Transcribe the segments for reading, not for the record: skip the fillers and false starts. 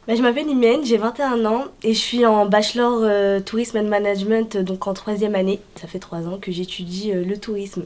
Je m'appelle Imen, j'ai 21 ans et je suis en bachelor tourisme and management, donc en troisième année. Ça fait 3 ans que j'étudie le tourisme.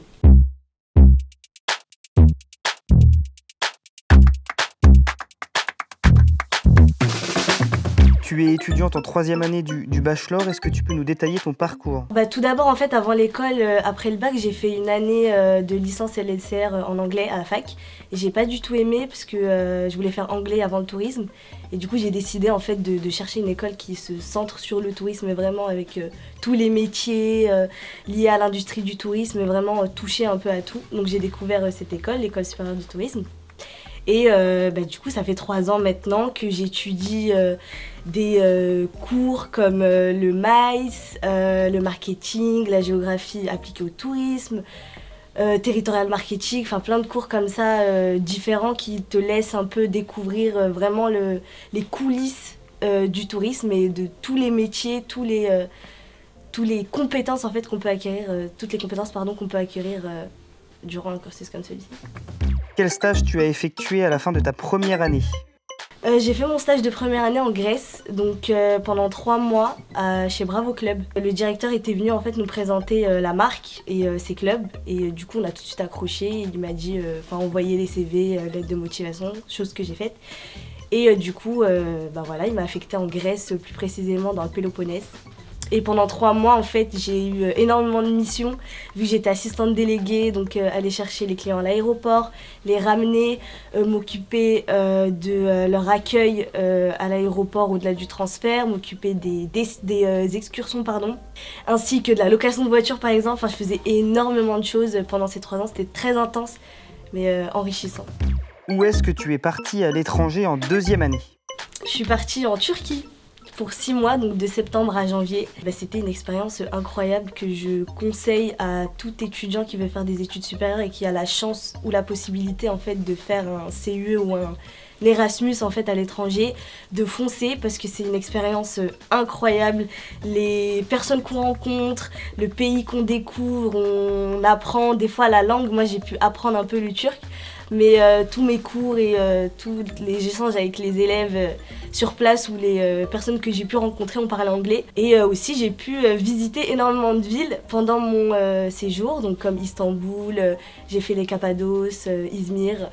Tu es étudiante en troisième année du bachelor, est-ce que tu peux nous détailler ton parcours? Tout d'abord, en fait, avant l'école, après le bac, j'ai fait une année de licence LLCR en anglais à la fac. Et j'ai pas du tout aimé parce que je voulais faire anglais avant le tourisme. Et du coup, j'ai décidé en fait de chercher une école qui se centre sur le tourisme, vraiment avec tous les métiers liés à l'industrie du tourisme, vraiment toucher un peu à tout. Donc j'ai découvert cette école, l'école supérieure du tourisme. Et du coup, ça fait 3 ans maintenant que j'étudie des cours comme le MAIS, le marketing, la géographie appliquée au tourisme, territorial marketing, enfin plein de cours comme ça différents qui te laissent un peu découvrir vraiment les coulisses du tourisme et de tous les métiers, tous les compétences en fait qu'on peut acquérir, toutes les compétences pardon qu'on peut acquérir durant un cursus comme celui-ci. Quel stage tu as effectué à la fin de ta première année? J'ai fait mon stage de première année en Grèce, donc pendant 3 mois chez Bravo Club. Le directeur était venu en fait nous présenter la marque et ses clubs et du coup on a tout de suite accroché. Il m'a dit envoyer les CV, lettres de motivation, chose que j'ai faite. Et du coup il m'a affectée en Grèce, plus précisément dans le Péloponnèse. Et pendant 3 mois, en fait, j'ai eu énormément de missions, vu que j'étais assistante déléguée, donc aller chercher les clients à l'aéroport, les ramener, m'occuper de leur accueil à l'aéroport au-delà du transfert, m'occuper des excursions, pardon, ainsi que de la location de voiture, par exemple. Enfin, je faisais énormément de choses pendant ces 3 ans, c'était très intense, mais enrichissant. Où est-ce que tu es partie à l'étranger en deuxième année? Je suis partie en Turquie pour 6 mois, donc de septembre à janvier. C'était une expérience incroyable que je conseille à tout étudiant qui veut faire des études supérieures et qui a la chance ou la possibilité en fait de faire un CUE ou un Erasmus en fait à l'étranger, de foncer parce que c'est une expérience incroyable. Les personnes qu'on rencontre, le pays qu'on découvre, on apprend des fois la langue. Moi j'ai pu apprendre un peu le turc, mais tous mes cours et tous les échanges avec les élèves sur place ou les personnes que j'ai pu rencontrer ont parlé anglais. Et aussi j'ai pu visiter énormément de villes pendant mon séjour, donc comme Istanbul, j'ai fait les Cappadoces, Izmir.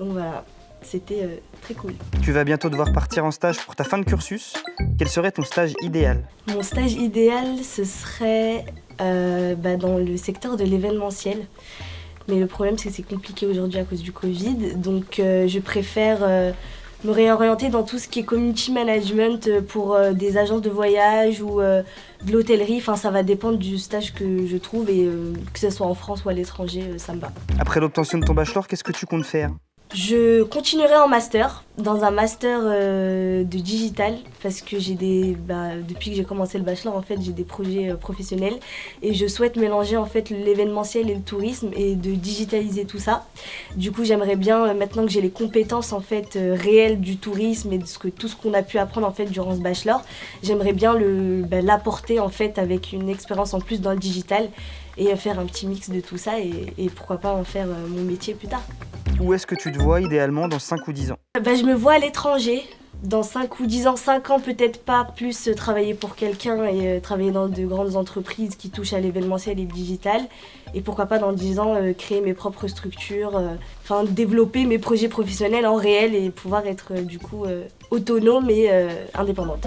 Donc voilà, c'était très cool. Tu vas bientôt devoir partir en stage pour ta fin de cursus. Quel serait ton stage idéal? Mon stage idéal, ce serait dans le secteur de l'événementiel. Mais le problème, c'est que c'est compliqué aujourd'hui à cause du Covid. Donc, je préfère me réorienter dans tout ce qui est community management pour des agences de voyage ou de l'hôtellerie. Enfin, ça va dépendre du stage que je trouve et que ce soit en France ou à l'étranger, ça me va. Après l'obtention de ton bachelor, qu'est-ce que tu comptes faire? Je continuerai en master, dans un master de digital, parce que depuis que j'ai commencé le bachelor, en fait, j'ai des projets professionnels et je souhaite mélanger en fait l'événementiel et le tourisme et de digitaliser tout ça. Du coup, j'aimerais bien, maintenant que j'ai les compétences en fait réelles du tourisme et de tout ce qu'on a pu apprendre en fait durant ce bachelor, j'aimerais bien l'apporter en fait avec une expérience en plus dans le digital et faire un petit mix de tout ça et pourquoi pas en faire mon métier plus tard. Où est-ce que tu te vois idéalement dans 5 ou 10 ans? Je me vois à l'étranger, dans 5 ou 10 ans, 5 ans peut-être pas, plus travailler pour quelqu'un et travailler dans de grandes entreprises qui touchent à l'événementiel et le digital. Et pourquoi pas dans 10 ans créer mes propres structures, développer mes projets professionnels en réel et pouvoir être du coup autonome et indépendante.